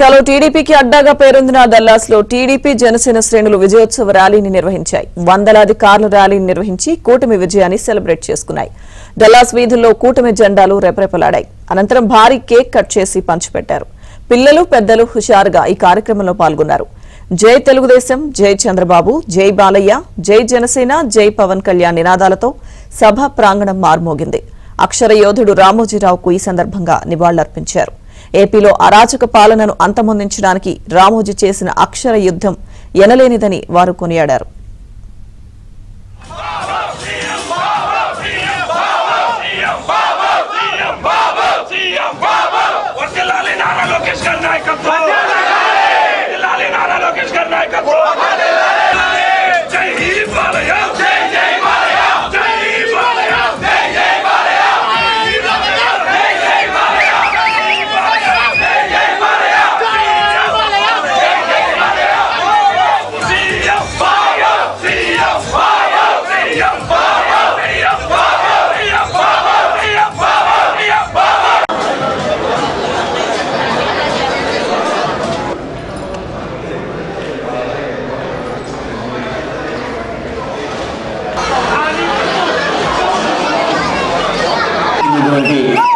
టీడీపీకి అడ్డాగా పేరొందిన దల్లాస్లో టీడీపీ జనసేన శ్రేణులు విజయోత్సవ ర్యాలీని నిర్వహించాయి. వందలాది కార్ల ర్యాలీని నిర్వహించి కూటమి విజయాన్ని సెలబ్రేట్ చేసుకున్నాయి. దల్లాస్ వీధుల్లో కూటమి జెండాలు రెపరెపలాడాయి. అనంతరం భారీ కేక్ కట్ చేసి పంచిపెట్టారు. పిల్లలు పెద్దలు హుషారుగా ఈ కార్యక్రమంలో పాల్గొన్నారు. జై తెలుగుదేశం, జై చంద్రబాబు, జై బాలయ్య, జై జనసేన, జై పవన్ కళ్యాణ్ నినాదాలతో సభ ప్రాంగణం మార్మోగింది. అక్షర యోధుడు రామోజీరావుకు ఈ సందర్భంగా నివాళులర్పించారు. ఏపీలో అరాచక పాలనను అంతమొందించడానికి రామోజీ చేసిన అక్షర యుద్ధం ఎనలేనిదని వారు కొనియాడారు.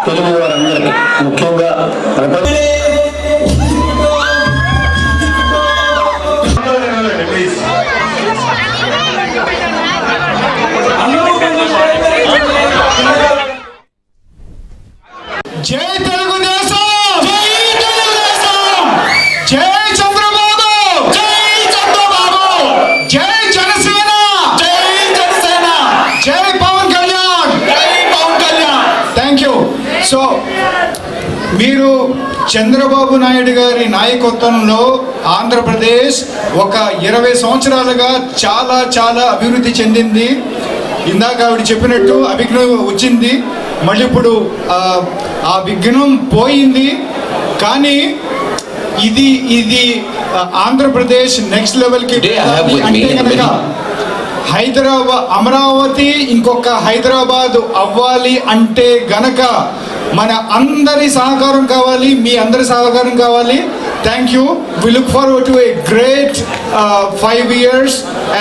తెలుగు వారందరికీ ముఖ్యంగా జై తెలుగుదేశం, జై తెలుగుదేశం, జై చంద్రబాబు, జై చంద్రబాబు, జై జనసేన, జై జనసేన, జై పవన్ కళ్యాణ్, జై Pawan Kalyan. Thank you. So మీరు చంద్రబాబు నాయుడు గారి నాయకత్వంలో ఆంధ్రప్రదేశ్ ఒక 20 సంవత్సరాలుగా చాలా చాలా అభివృద్ధి చెందింది. ఇందాక ఆవిడ చెప్పినట్టు అభిజ్ఞం వచ్చింది, మళ్ళీ ఇప్పుడు ఆ విఘ్నం పోయింది. కానీ ఇది ఆంధ్రప్రదేశ్ నెక్స్ట్ లెవెల్కి అంటే కనుక హైదరాబాద్, అమరావతి ఇంకొక హైదరాబాద్ అవ్వాలి అంటే గనక మన అందరి సహకారం కావాలి, మీ అందరి సహకారం కావాలి. Thank you. We look forward to a great 5 years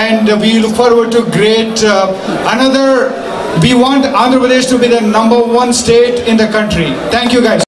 and we look forward to great we want Andhra Pradesh to be the #1 state in the country. Thank you guys.